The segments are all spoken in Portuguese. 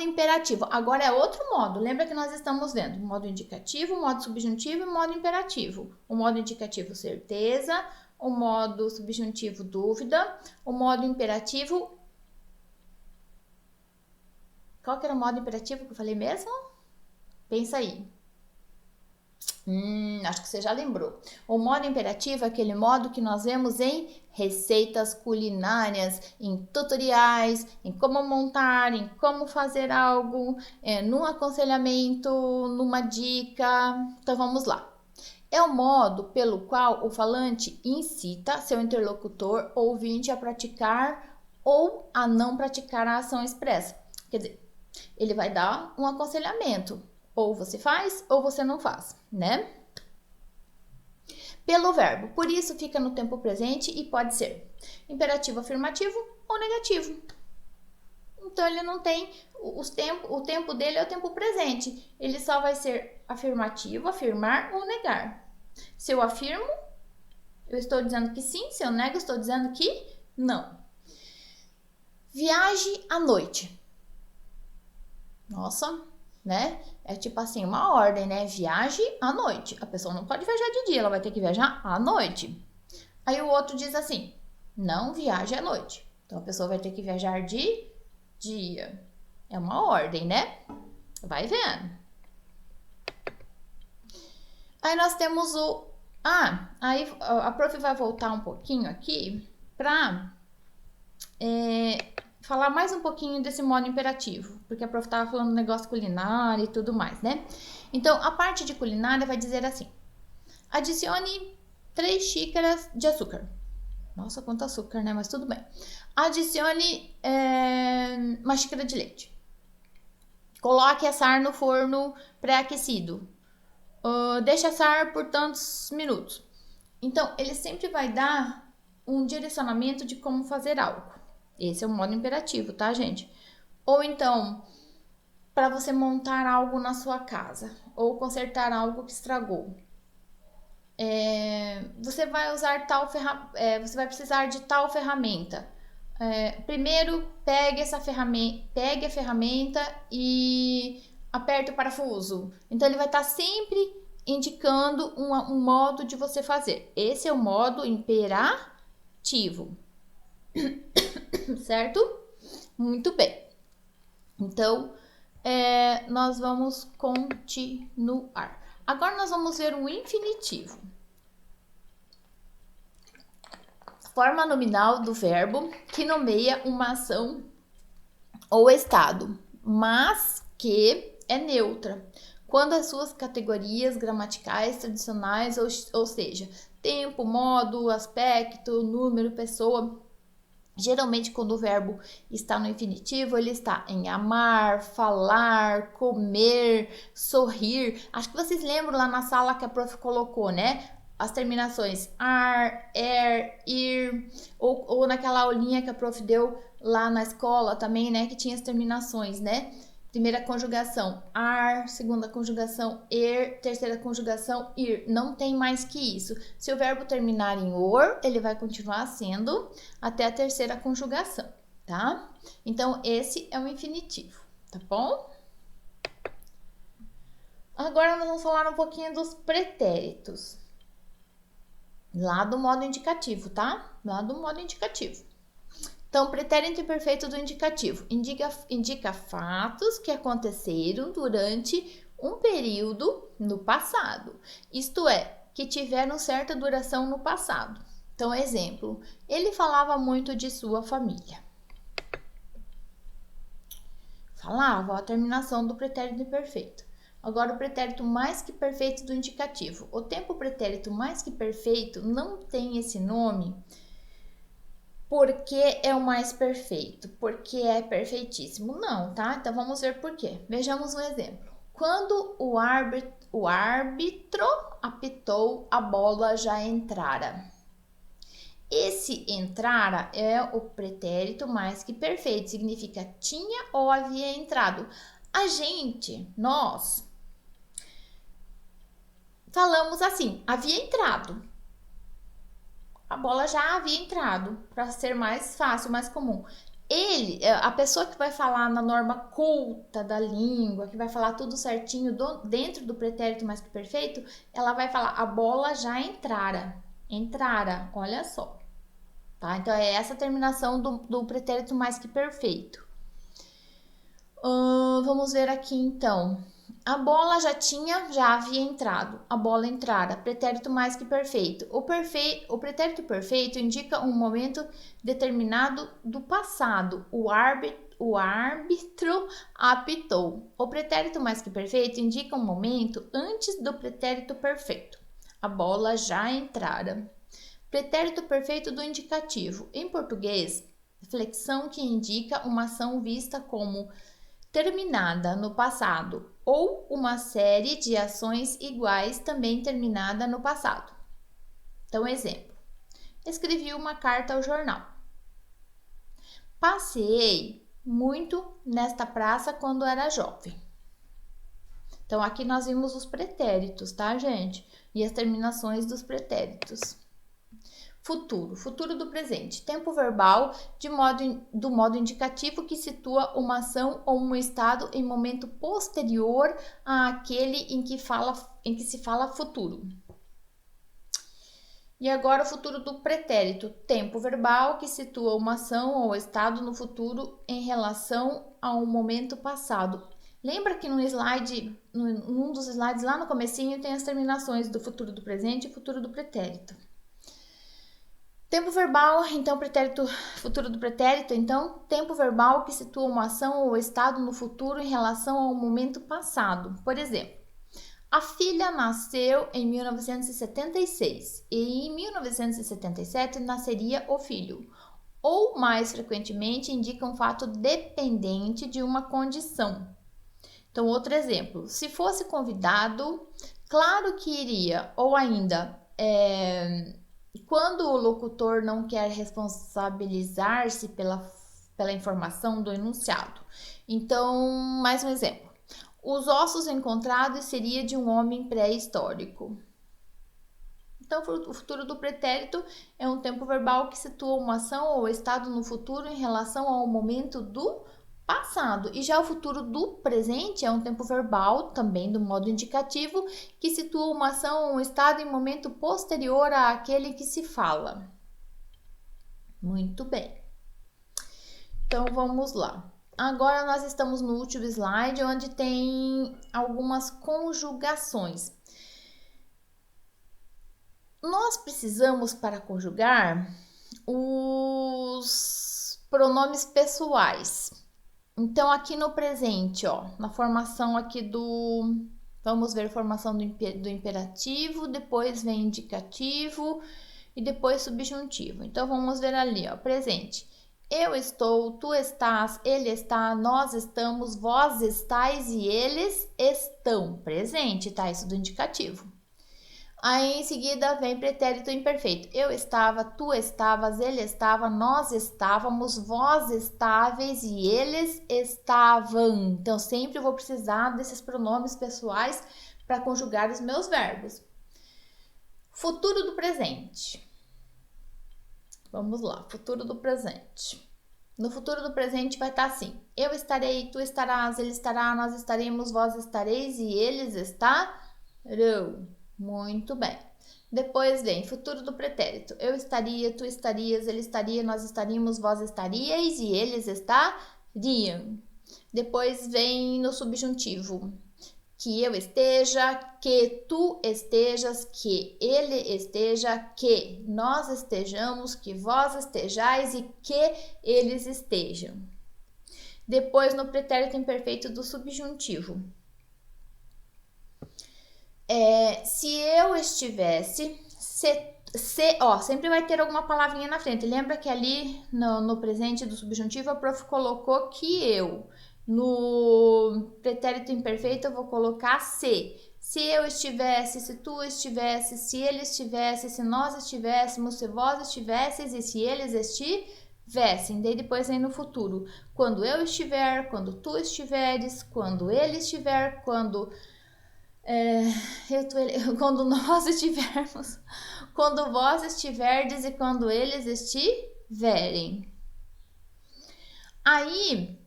modo imperativo. Agora é outro modo. Lembra que nós estamos vendo modo indicativo, modo subjuntivo e modo imperativo. O modo indicativo, certeza. O modo subjuntivo, dúvida. O modo imperativo... Qual que era o modo imperativo que eu falei mesmo? Pensa aí. Acho que você já lembrou. O modo imperativo é aquele modo que nós vemos em receitas culinárias, em tutoriais, em como montar, em como fazer algo, num aconselhamento, numa dica. Então vamos lá. É o modo pelo qual o falante incita seu interlocutor ou ouvinte a praticar ou a não praticar a ação expressa. Quer dizer, ele vai dar um aconselhamento. Ou você faz ou você não faz, né? Pelo verbo. Por isso fica no tempo presente e pode ser imperativo afirmativo ou negativo. Então ele não tem o tempo dele é o tempo presente. Ele só vai ser afirmativo, afirmar ou negar. Se eu afirmo, eu estou dizendo que sim. Se eu nego, eu estou dizendo que não. Viaje à noite. Nossa, né? É tipo assim, uma ordem, né? Viaje à noite. A pessoa não pode viajar de dia, ela vai ter que viajar à noite. Aí o outro diz assim, não viaje à noite. Então a pessoa vai ter que viajar de dia. É uma ordem, né? Vai vendo. Aí nós temos o... aí a prof vai voltar um pouquinho aqui pra... falar mais um pouquinho desse modo imperativo, porque a prof estava falando negócio culinário e tudo mais, né? Então, a parte de culinária vai dizer assim, adicione 3 xícaras de açúcar. Nossa, quanto açúcar, né? Mas tudo bem. Adicione uma xícara de leite. Coloque assar no forno pré-aquecido. Deixe assar por tantos minutos. Então, ele sempre vai dar um direcionamento de como fazer algo. Esse é o modo imperativo, tá, gente? Ou então, para você montar algo na sua casa, ou consertar algo que estragou. Você vai usar você vai precisar de tal ferramenta. Primeiro, pegue a ferramenta e aperte o parafuso. Então, ele vai estar sempre indicando um modo de você fazer. Esse é o modo imperativo. Certo? Muito bem. Então, nós vamos continuar. Agora nós vamos ver o infinitivo. Forma nominal do verbo que nomeia uma ação ou estado, mas que é neutra, quando as suas categorias gramaticais tradicionais, ou seja, tempo, modo, aspecto, número, pessoa. Geralmente, quando o verbo está no infinitivo, ele está em amar, falar, comer, sorrir. Acho que vocês lembram lá na sala que a prof colocou, né? As terminações ar, ir, ou naquela aulinha que a prof deu lá na escola também, né? Que tinha as terminações, né? Primeira conjugação, ar. Segunda conjugação, terceira conjugação, ir. Não tem mais que isso. Se o verbo terminar em or, ele vai continuar sendo até a terceira conjugação, tá? Então, esse é o infinitivo, tá bom? Agora, nós vamos falar um pouquinho dos pretéritos. Lá do modo indicativo, tá? Lá do modo indicativo. Então, pretérito imperfeito do indicativo indica fatos que aconteceram durante um período no passado. Isto é, que tiveram certa duração no passado. Então, exemplo, ele falava muito de sua família. Falava, a terminação do pretérito imperfeito. Agora, o pretérito mais que perfeito do indicativo. O tempo pretérito mais que perfeito não tem esse nome porque é o mais perfeito, porque é perfeitíssimo. Não, tá? Então, vamos ver por quê. Vejamos um exemplo. Quando o árbitro apitou, a bola já entrara. Esse entrara é o pretérito mais que perfeito, significa tinha ou havia entrado. Nós falamos assim, havia entrado. A bola já havia entrado, para ser mais fácil, mais comum. a pessoa que vai falar na norma culta da língua, que vai falar tudo certinho dentro do pretérito mais que perfeito, ela vai falar a bola já entrara. Entrara, olha só. Tá? Então, é essa a terminação do pretérito mais que perfeito. Vamos ver aqui, então. A bola já havia entrado. A bola entrara. Pretérito mais que perfeito. O pretérito perfeito indica um momento determinado do passado. O árbitro apitou. O pretérito mais que perfeito indica um momento antes do pretérito perfeito. A bola já entrara. Pretérito perfeito do indicativo. Em português, flexão que indica uma ação vista como terminada no passado ou uma série de ações iguais também terminada no passado. Então, exemplo. Escrevi uma carta ao jornal. Passeei muito nesta praça quando era jovem. Então, aqui nós vimos os pretéritos, tá, gente? E as terminações dos pretéritos. Futuro do presente. Tempo verbal do modo indicativo que situa uma ação ou um estado em momento posterior àquele em que se fala futuro. E agora o futuro do pretérito. Tempo verbal que situa uma ação ou estado no futuro em relação a um momento passado. Lembra que num dos slides lá no comecinho tem as terminações do futuro do presente e futuro do pretérito. Tempo verbal, então, futuro do pretérito, então, tempo verbal que situa uma ação ou estado no futuro em relação ao momento passado. Por exemplo, a filha nasceu em 1976 e em 1977 nasceria o filho. Ou, mais frequentemente, indica um fato dependente de uma condição. Então, outro exemplo, se fosse convidado, claro que iria, ou ainda, quando o locutor não quer responsabilizar-se pela informação do enunciado. Então, mais um exemplo. Os ossos encontrados seria de um homem pré-histórico. Então, o futuro do pretérito é um tempo verbal que situa uma ação ou estado no futuro em relação ao momento do passado. E já o futuro do presente é um tempo verbal, também do modo indicativo, que situa uma ação ou um estado em momento posterior àquele que se fala. Muito bem. Então, vamos lá. Agora, nós estamos no último slide, onde tem algumas conjugações. Nós precisamos, para conjugar, os pronomes pessoais. Então, aqui no presente, ó, na formação aqui vamos ver formação do imperativo, depois vem indicativo e depois subjuntivo. Então, vamos ver ali, ó, presente. Eu estou, tu estás, ele está, nós estamos, vós estáis e eles estão. Presente, tá? Isso do indicativo. Aí, em seguida, vem pretérito imperfeito. Eu estava, tu estavas, ele estava, nós estávamos, vós estáveis e eles estavam. Então, sempre eu vou precisar desses pronomes pessoais para conjugar os meus verbos. Futuro do presente. Vamos lá, futuro do presente. No futuro do presente vai estar assim. Eu estarei, tu estarás, ele estará, nós estaremos, vós estareis e eles estarão. Muito bem. Depois vem futuro do pretérito. Eu estaria, tu estarias, ele estaria, nós estaríamos, vós estaríeis e eles estariam. Depois vem no subjuntivo. Que eu esteja, que tu estejas, que ele esteja, que nós estejamos, que vós estejais e que eles estejam. Depois no pretérito imperfeito do subjuntivo. Se eu estivesse, sempre vai ter alguma palavrinha na frente. Lembra que ali no presente do subjuntivo a prof colocou que eu. No pretérito imperfeito eu vou colocar se. Se eu estivesse, se tu estivesse, se ele estivesse, se nós estivéssemos, se vós estivesses e se eles estivessem. Daí depois vem no futuro. Quando eu estiver, quando tu estiveres, quando ele estiver, quando nós estivermos, quando vós estiverdes e quando eles estiverem. Aí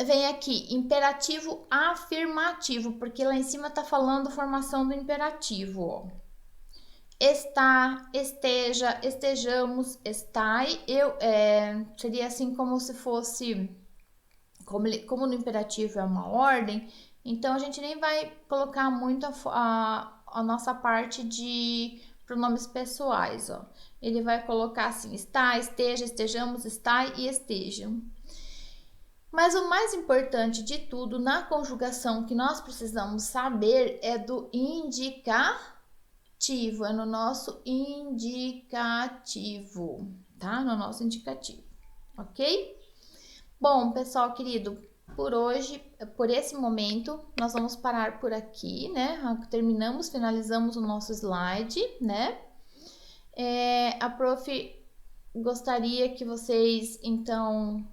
vem aqui, imperativo afirmativo, porque lá em cima tá falando formação do imperativo, ó. Está, esteja, estejamos, estai, seria assim como se fosse, como no imperativo é uma ordem, então a gente nem vai colocar muito a nossa parte de pronomes pessoais, ó. Ele vai colocar assim, está, esteja, estejamos, estai e estejam. Mas o mais importante de tudo na conjugação que nós precisamos saber é do indicativo, é no nosso indicativo, tá? No nosso indicativo, ok? Bom, pessoal querido, por hoje, por esse momento, nós vamos parar por aqui, né? Terminamos, finalizamos o nosso slide, né? A prof gostaria que vocês, então,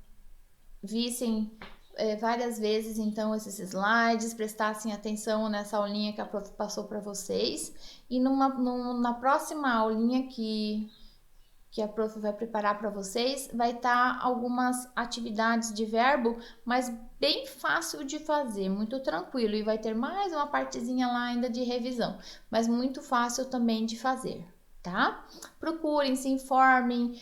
vissem várias vezes então esses slides, prestassem atenção nessa aulinha que a prof passou para vocês e na próxima aulinha que a prof vai preparar para vocês, vai estar algumas atividades de verbo, mas bem fácil de fazer, muito tranquilo, e vai ter mais uma partezinha lá ainda de revisão, mas muito fácil também de fazer, tá? Procurem, se informem,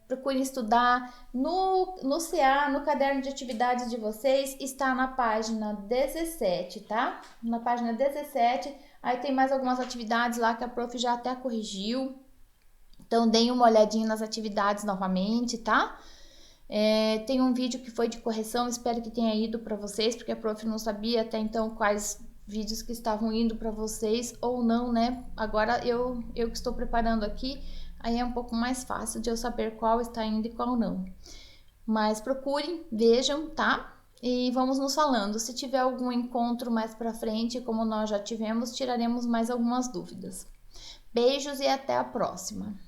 procurem estudar. No CA, no caderno de atividades de vocês, está na página 17, tá? Na página 17, aí tem mais algumas atividades lá que a prof já até corrigiu. Então, deem uma olhadinha nas atividades novamente, tá? Tem um vídeo que foi de correção, espero que tenha ido para vocês, porque a prof não sabia até então quais vídeos que estavam indo para vocês ou não, né? Agora eu que estou preparando aqui, aí é um pouco mais fácil de eu saber qual está indo e qual não. Mas procurem, vejam, tá? E vamos nos falando. Se tiver algum encontro mais para frente, como nós já tivemos, tiraremos mais algumas dúvidas. Beijos e até a próxima!